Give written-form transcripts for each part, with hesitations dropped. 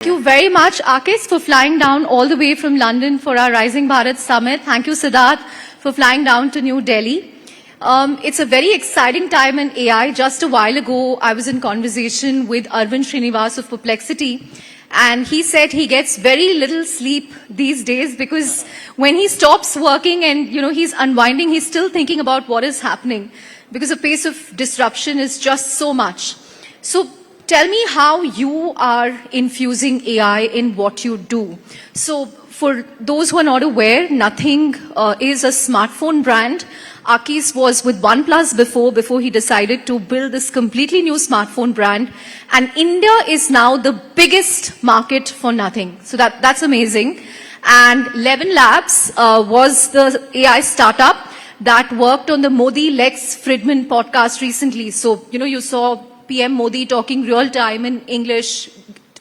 Thank you very much, Akis, for flying down all the way from London for our Rising Bharat Summit. Thank you, Siddharth, for flying down to New Delhi. It's a very exciting time in AI. Just a while ago, I was in conversation with Srinivasan of Perplexity, and he said he gets very little sleep these days because when he stops working and he's unwinding, he's still thinking about what is happening because the pace of disruption is just so much. So tell me how you are infusing AI in what you do. So for those who are not aware, Nothing is a smartphone brand. Akis was with OnePlus before he decided to build this completely new smartphone brand. And India is now the biggest market for Nothing. So that's amazing. And ElevenLabs was the AI startup that worked on the Modi Lex Friedman podcast recently. So, you saw PM Modi talking real time in English,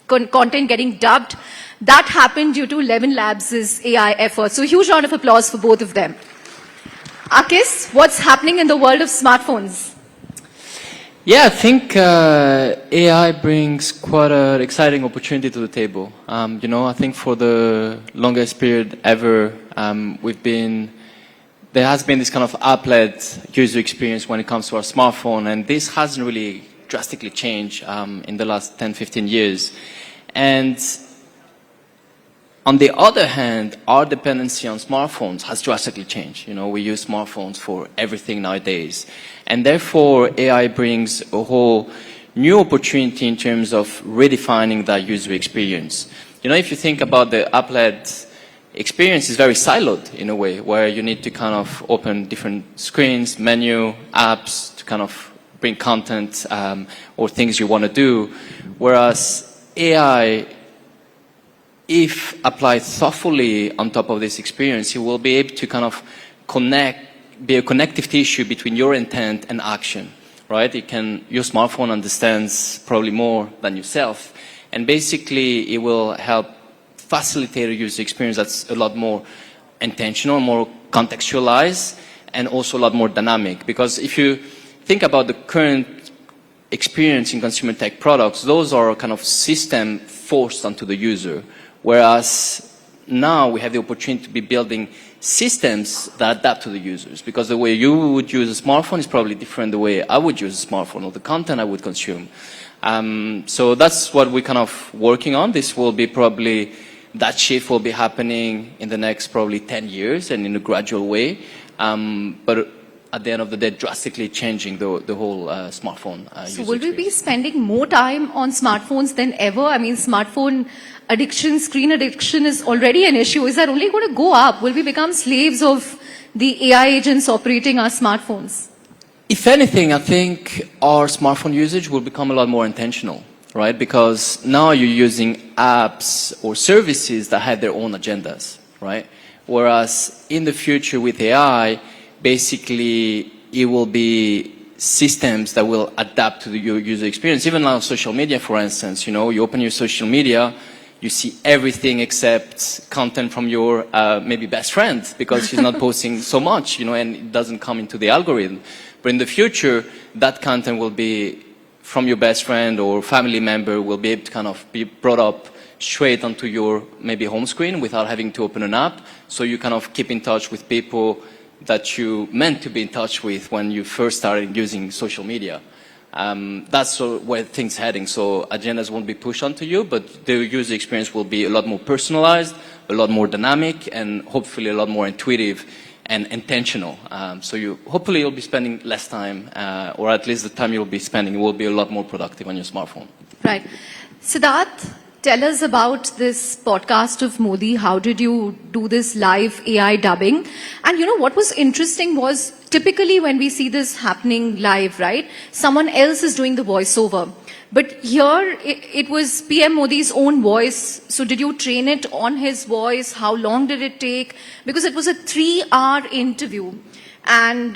content getting dubbed. That happened due to ElevenLabs' AI efforts. So huge round of applause for both of them. Akis, what's happening in the world of smartphones? Yeah, I think AI brings quite an exciting opportunity to the table. I think for the longest period ever, there has been this kind of app-led user experience when it comes to our smartphone, and this hasn't really drastically changed in the last 10, 15 years. And on the other hand, our dependency on smartphones has drastically changed. We use smartphones for everything nowadays. And therefore, AI brings a whole new opportunity in terms of redefining that user experience. If you think about the app-led experience, is very siloed in a way, where you need to kind of open different screens, menu, apps to kind of bring content or things you want to do. Whereas AI, if applied thoughtfully on top of this experience, you will be able to kind of be a connective tissue between your intent and action, right? Your smartphone understands probably more than yourself, and basically it will help facilitate a user experience that's a lot more intentional, more contextualized, and also a lot more dynamic. Because if you think about the current experience in consumer tech products, those are kind of system forced onto the user. Whereas now we have the opportunity to be building systems that adapt to the users, because the way you would use a smartphone is probably different the way I would use a smartphone or the content I would consume. So that's what we're kind of working on. That shift will be happening in the next probably 10 years and in a gradual way. But at the end of the day, drastically changing the whole smartphone user So will we experience. be spending more time on smartphones than ever? I mean, smartphone addiction, screen addiction is already an issue. Is that only going to go up? Will we become slaves of the AI agents operating our smartphones? If anything, I think our smartphone usage will become a lot more intentional, right? Because now you're using apps or services that have their own agendas, right? Whereas in the future with AI, basically it will be systems that will adapt to your user experience. Even now social media, for instance, you open your social media, you see everything except content from your maybe best friend, because she's not posting so much, and it doesn't come into the algorithm. But in the future, that content will be from your best friend or family member, will be able to kind of be brought up straight onto your maybe home screen without having to open an app. So you kind of keep in touch with people that you meant to be in touch with when you first started using social media. That's where things are heading. So agendas won't be pushed onto you, but the user experience will be a lot more personalized, a lot more dynamic, and hopefully a lot more intuitive and intentional. Hopefully you'll be spending less time, or at least the time you'll be spending will be a lot more productive on your smartphone. Right. Siddharth, tell us about this podcast of Modi. How did you do this live AI dubbing? And what was interesting was typically when we see this happening live, right, someone else is doing the voiceover. But here it was PM Modi's own voice. So did you train it on his voice? How long did it take? Because it was a 3-hour interview. And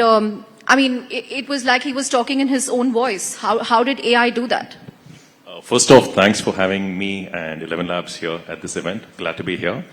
it was like he was talking in his own voice. How did AI do that? First off, thanks for having me and ElevenLabs here at this event. Glad to be here.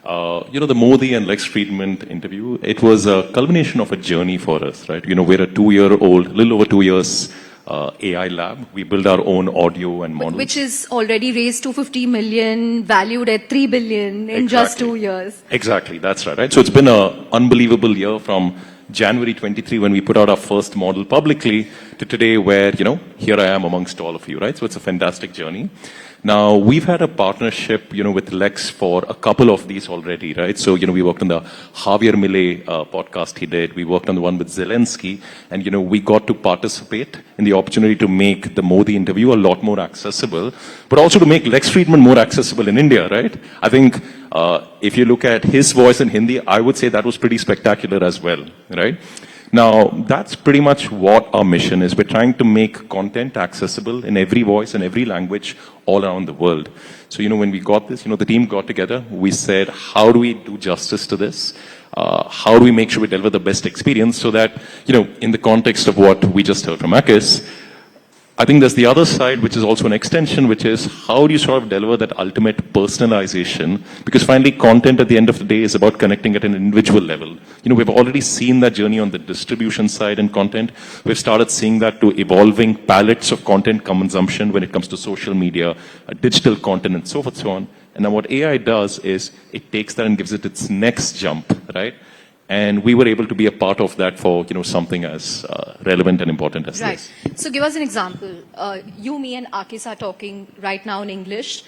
The Modi and Lex Friedman interview, it was a culmination of a journey for us, right? We're a 2-year-old, little over 2 years AI lab. We build our own audio and models. Which is already raised 250 million, valued at 3 billion in just 2 years. Exactly, that's right. So it's been an unbelievable year from January 23 when we put out our first model publicly to today where, here I am amongst all of you, right? So it's a fantastic journey. Now, we've had a partnership, with Lex for a couple of these already, right? So, we worked on the Javier Milei podcast he did. We worked on the one with Zelensky. And, we got to participate in the opportunity to make the Modi interview a lot more accessible, but also to make Lex Friedman more accessible in India, right? I think if you look at his voice in Hindi, I would say that was pretty spectacular as well, right? Now, that's pretty much what our mission is. We're trying to make content accessible in every voice and every language all around the world. So, when we got this, the team got together, we said, how do we do justice to this? How do we make sure we deliver the best experience so that, in the context of what we just heard from Akis, I think there's the other side, which is also an extension, which is how do you sort of deliver that ultimate personalization? Because finally, content at the end of the day is about connecting at an individual level. We've already seen that journey on the distribution side and content. We've started seeing that to evolving palettes of content consumption when it comes to social media, digital content, and so forth, so on. And now what AI does is it takes that and gives it its next jump, right? And we were able to be a part of that for, something as relevant and important as this. Right. So give us an example. You, me and Akis are talking right now in English.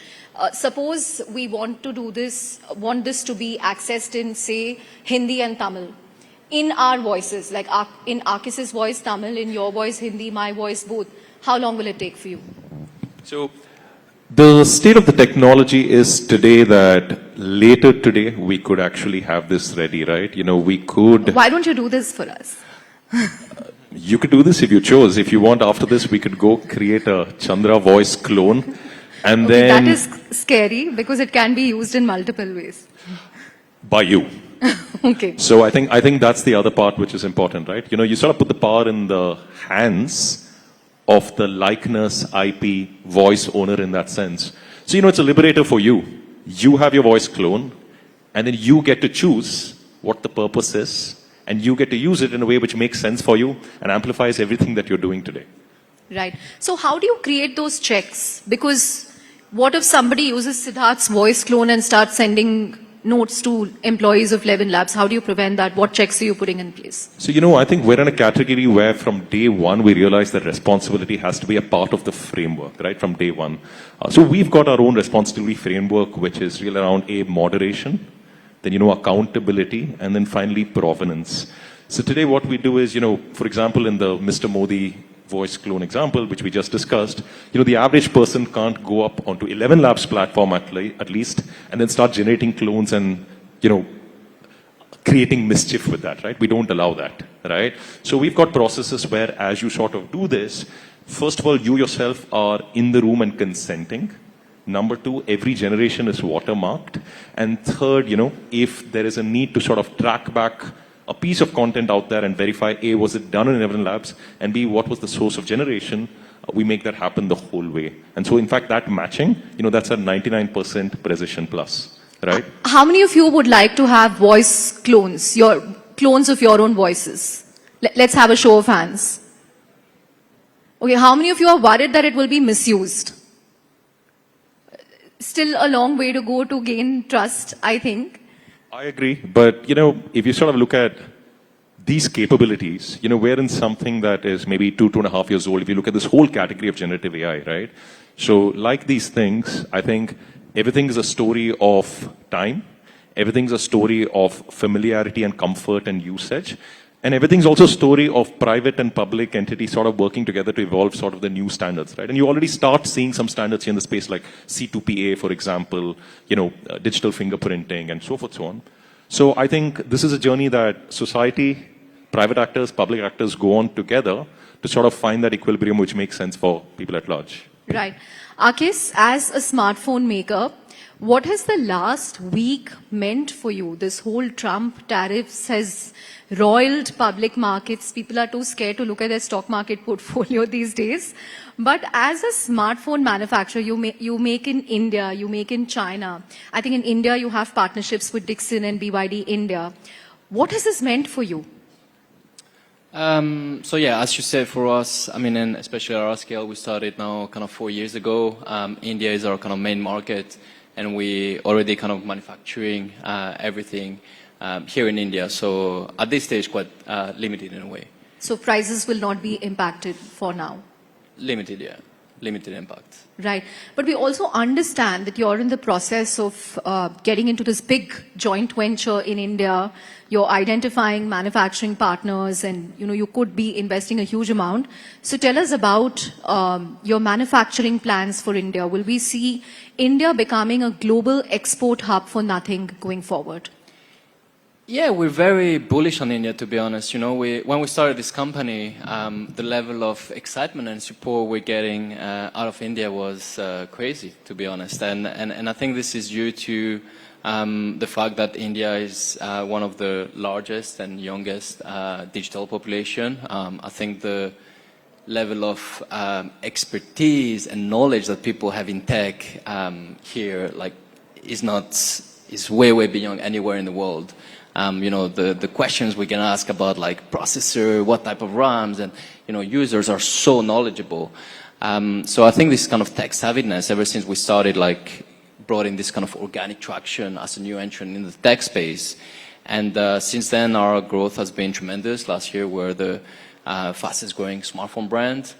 Suppose we want to do this, want this to be accessed in, say, Hindi and Tamil. In our voices, like in Akis's voice Tamil, in your voice Hindi, my voice both. How long will it take for you? So the state of the technology is today that later today we could actually have this ready, right? We could... Why don't you do this for us? You could do this if you chose. If you want, after this, we could go create a Chandra voice clone. And okay, then... That is scary because it can be used in multiple ways. By you. Okay. So I think that's the other part which is important, right? You sort of put the power in the hands of the likeness IP voice owner in that sense. So, it's a liberator for you. You have your voice clone, and then you get to choose what the purpose is, and you get to use it in a way which makes sense for you and amplifies everything that you're doing today. Right. So how do you create those checks? Because what if somebody uses Siddharth's voice clone and starts sending notes to employees of ElevenLabs? How do you prevent that? What checks are you putting in place? So, I think we're in a category where from day one, we realize that responsibility has to be a part of the framework, right? From day one. So we've got our own responsibility framework, which is really around moderation, then, accountability, and then finally provenance. So today what we do is, for example, in the Mr. Modi voice clone example, which we just discussed, the average person can't go up onto ElevenLabs platform at least and then start generating clones and, creating mischief with that, right? We don't allow that, right? So we've got processes where as you sort of do this, first of all, you yourself are in the room and consenting. Number two, every generation is watermarked. And third, if there is a need to sort of track back a piece of content out there and verify, A, was it done in ElevenLabs, and B, what was the source of generation, we make that happen the whole way. And so, in fact, that matching, that's a 99% precision plus, right? How many of you would like to have voice clones, your clones of your own voices? Let's have a show of hands. Okay, how many of you are worried that it will be misused? Still a long way to go to gain trust, I think. I agree, but if you sort of look at these capabilities, we're in something that is maybe 2.5 years old. If you look at this whole category of generative AI, right? So like these things, I think everything is a story of time. Everything's a story of familiarity and comfort and usage. And everything's also a story of private and public entities sort of working together to evolve sort of the new standards, right? And you already start seeing some standards here in the space like C2PA, for example, digital fingerprinting and so forth, so on. So I think this is a journey that society, private actors, public actors go on together to sort of find that equilibrium which makes sense for people at large. Right. Akis, as a smartphone maker, what has the last week meant for you? This whole Trump tariffs has roiled public markets. People are too scared to look at their stock market portfolio these days. But as a smartphone manufacturer, you make in India, you make in China. I think in India you have partnerships with Dixon and BYD India. What has this meant for you? So yeah, as you said, for us, I mean, and especially at our scale, we started now kind of 4 years ago. India is our kind of main market, and we already kind of manufacturing everything here in India. So at this stage, quite limited in a way. So prices will not be impacted for now. Limited, yeah. Limited impact. Right. But we also understand that you're in the process of getting into this big joint venture in India. You're identifying manufacturing partners and, you could be investing a huge amount. So tell us about your manufacturing plans for India. Will we see India becoming a global export hub for nothing going forward? Yeah, we're very bullish on India, to be honest. When we started this company, the level of excitement and support we're getting out of India was crazy, to be honest. And I think this is due to the fact that India is one of the largest and youngest digital population. I think the level of expertise and knowledge that people have in tech here, is way beyond anywhere in the world. The questions we can ask about like processor, what type of RAMs, and users are so knowledgeable. So I think this kind of tech savviness, ever since we started, brought in this kind of organic traction as a new entrant in the tech space. And since then, our growth has been tremendous. Last year, we're the fastest growing smartphone brand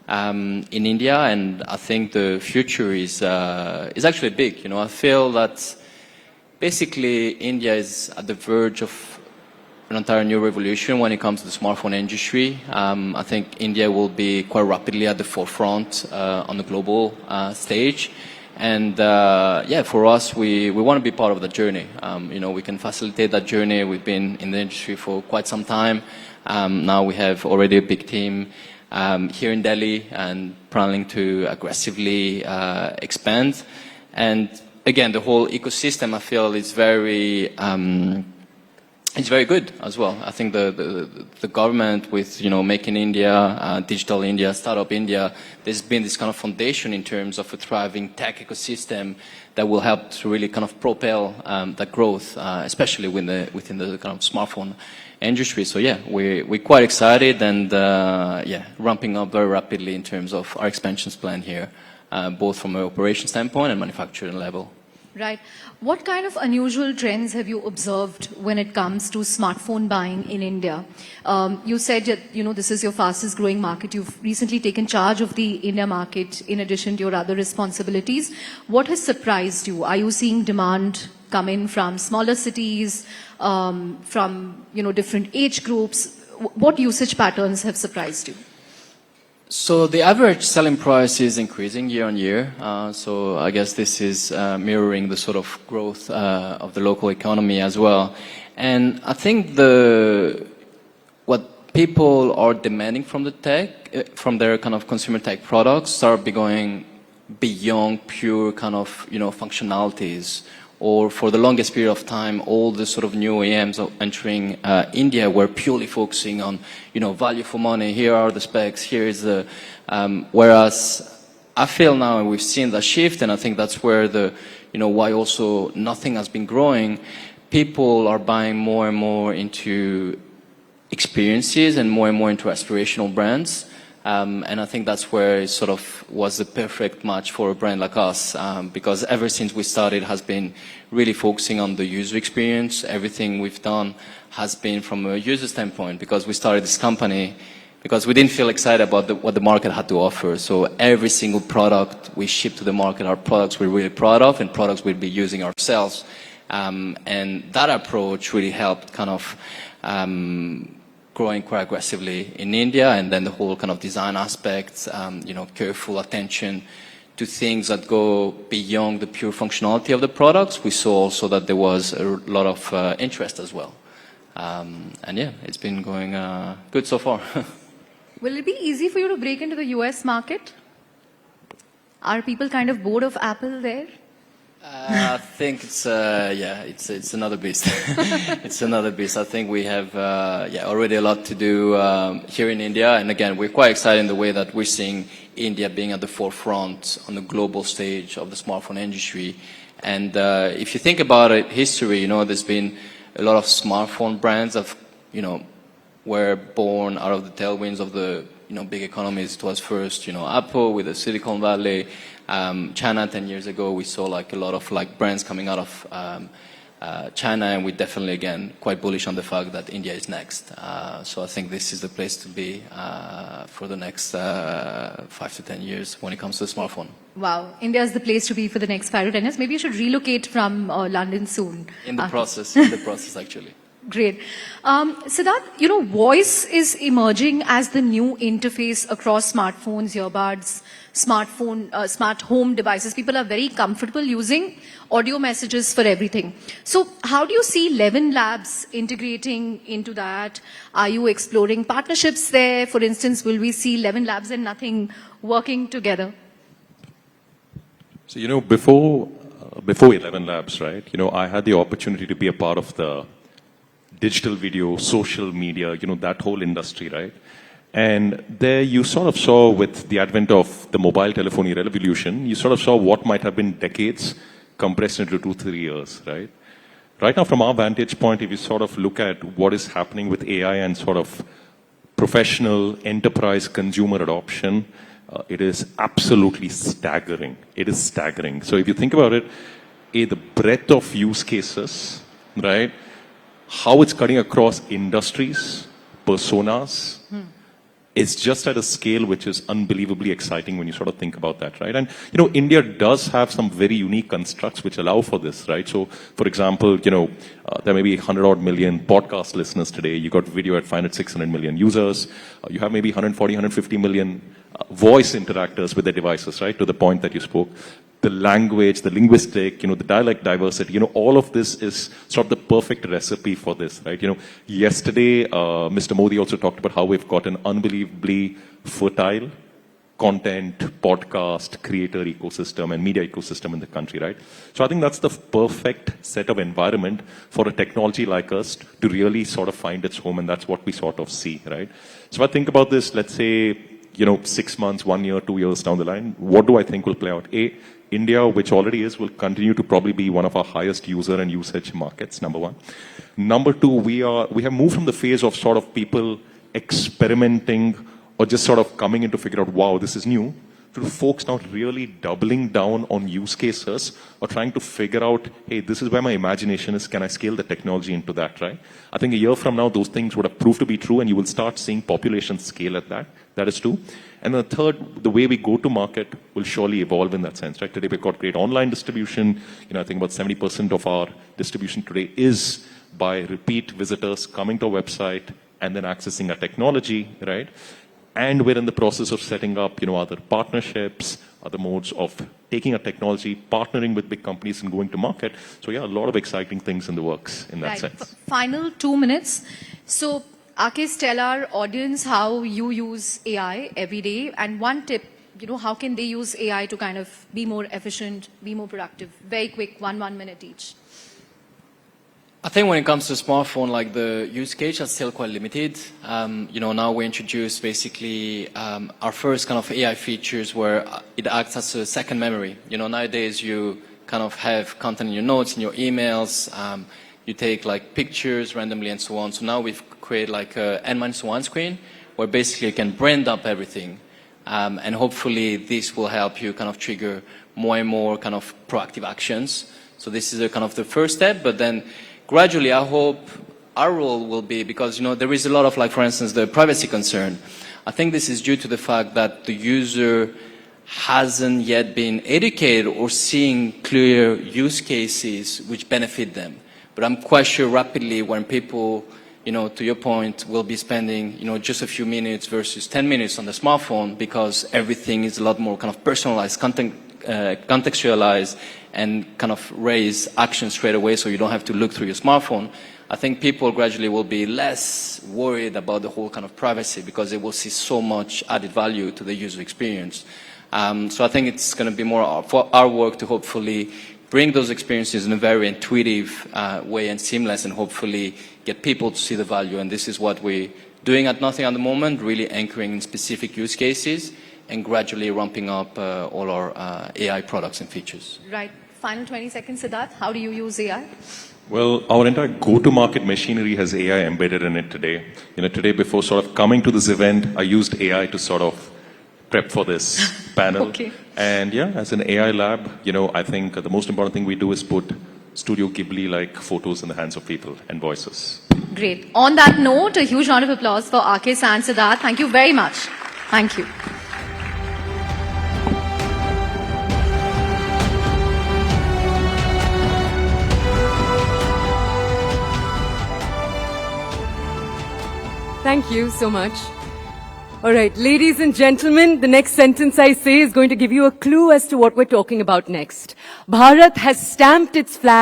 in India, and I think the future is actually big. I feel that basically, India is at the verge of an entire new revolution when it comes to the smartphone industry. I think India will be quite rapidly at the forefront on the global stage. And for us, we want to be part of the journey. We can facilitate that journey. We've been in the industry for quite some time. Now we have already a big team here in Delhi and planning to aggressively expand. And again, the whole ecosystem, I feel, is very good as well. I think the government with, Make in India, Digital India, Startup India, there's been this kind of foundation in terms of a thriving tech ecosystem that will help to really kind of propel that growth, especially within the kind of smartphone industry. So yeah, we're quite excited and ramping up very rapidly in terms of our expansions plan here, both from an operation standpoint and manufacturing level. Right. What kind of unusual trends have you observed when it comes to smartphone buying in India? You said that, this is your fastest growing market. You've recently taken charge of the India market in addition to your other responsibilities. What has surprised you? Are you seeing demand come in from smaller cities, from, different age groups? What usage patterns have surprised you? So the average selling price is increasing year on year. So I guess this is mirroring the sort of growth of the local economy as well. And I think what people are demanding from the tech, from their kind of consumer tech products, start going beyond pure kind of functionalities. Or for the longest period of time, all the sort of new OEMs entering India were purely focusing on, value for money. Here are the specs. Here is the. Whereas I feel now, and we've seen that shift, and I think that's where why also nothing has been growing. People are buying more and more into experiences and more into aspirational brands. And I think that's where it sort of was the perfect match for a brand like us, because ever since we started has been really focusing on the user experience. Everything we've done has been from a user standpoint, because we started this company because we didn't feel excited about what the market had to offer. So every single product we ship to the market are products we're really proud of and products we'll be using ourselves. And that approach really helped kind of growing quite aggressively in India, and then the whole kind of design aspects, careful attention to things that go beyond the pure functionality of the products. We saw also that there was a lot of interest as well. And yeah, it's been going good so far. Will it be easy for you to break into the US market? Are people kind of bored of Apple there? I think it's another beast. It's another beast. I think we have already a lot to do here in India, and again, we're quite excited in the way that we're seeing India being at the forefront on the global stage of the smartphone industry. And if you think about it, history, there's been a lot of smartphone brands that were born out of the tailwinds of the big economies. It was first Apple with the Silicon Valley, China 10 years ago. We saw like a lot of like brands coming out of China, and we're definitely again quite bullish on the fact that India is next. So I think this is the place to be for the next 5 to 10 years when it comes to the smartphone. Wow, India is the place to be for the next 5 to 10 years. Maybe you should relocate from London soon. In the process actually. Great. Siddharth, voice is emerging as the new interface across smartphones, earbuds, smart home devices. People are very comfortable using audio messages for everything. So how do you see ElevenLabs integrating into that? Are you exploring partnerships there? For instance, will we see ElevenLabs and Nothing working together? So, before ElevenLabs, right, I had the opportunity to be a part of the digital video, social media, that whole industry, right? And there you sort of saw with the advent of the mobile telephony revolution, you sort of saw what might have been decades compressed into 2-3 years, right? Right now, from our vantage point, if you sort of look at what is happening with AI and sort of professional enterprise consumer adoption, it is absolutely staggering. It is staggering. So if you think about it, the breadth of use cases, right? How it's cutting across industries, personas, it's just at a scale which is unbelievably exciting when you sort of think about that, right? And, India does have some very unique constructs which allow for this, right? So, for example, there may be 100-odd million podcast listeners today. You got video at 500, 600 million users. You have maybe 140, 150 million voice interactors with their devices, right? To the point that you spoke. The language, the linguistic, the dialect diversity, all of this is sort of the perfect recipe for this, right? Yesterday, Mr. Modi also talked about how we've got an unbelievably fertile content, podcast, creator ecosystem and media ecosystem in the country, right? So I think that's the perfect set of environment for a technology like us to really sort of find its home, and that's what we sort of see, right? So if I think about this, let's say, 6 months, 1 year, 2 years down the line, what do I think will play out? India, which already is, will continue to probably be one of our highest user and usage markets, number one. Number two, we have moved from the phase of sort of people experimenting or just sort of coming in to figure out, wow, this is new, to folks now really doubling down on use cases or trying to figure out, hey, this is where my imagination is, can I scale the technology into that, right? I think a year from now, those things would have proved to be true, and you will start seeing population scale at that. That is true. And the third, the way we go to market will surely evolve in that sense, right? Today we've got great online distribution. I think about 70% of our distribution today is by repeat visitors coming to our website and then accessing our technology, right? And we're in the process of setting up, other partnerships, other modes of taking our technology, partnering with big companies and going to market. So yeah, a lot of exciting things in the works in that sense. Final 2 minutes. So Akis, tell our audience how you use AI every day, and one tip, how can they use AI to kind of be more efficient, be more productive? Very quick, 1 minute each. I think when it comes to smartphone, like the use case is still quite limited. Now we introduced basically our first kind of AI features where it acts as a second memory. Nowadays you kind of have content in your notes, in your emails, you take like pictures randomly and so on. So now we've created like a N-1 screen where basically you can brand up everything. And hopefully this will help you kind of trigger more and more kind of proactive actions. So this is a kind of the first step, but then gradually I hope our role will be, because there is a lot of, like, for instance, the privacy concern. I think this is due to the fact that the user hasn't yet been educated or seeing clear use cases which benefit them. But I'm quite sure rapidly when people, to your point, will be spending, just a few minutes versus 10 minutes on the smartphone, because everything is a lot more kind of personalized, contextualized, and kind of raise action straight away so you don't have to look through your smartphone. I think people gradually will be less worried about the whole kind of privacy because they will see so much added value to the user experience. So I think it's going to be more for our work to hopefully bring those experiences in a very intuitive way and seamless, and hopefully get people to see the value. And this is what we're doing at Nothing at the moment, really anchoring in specific use cases and gradually ramping up all our AI products and features. Right. Final 20 seconds, Siddharth. How do you use AI? Well, our entire go-to-market machinery has AI embedded in it today. Today before sort of coming to this event, I used AI to sort of prep for this panel. Okay. And yeah, as an AI lab, I think the most important thing we do is put Studio Ghibli-like photos in the hands of people and voices. Great. On that note, a huge round of applause for Akis and Siddharth. Thank you very much. Thank you. Thank you so much. All right, ladies and gentlemen, the next sentence I say is going to give you a clue as to what we're talking about next. Bharat has stamped its flag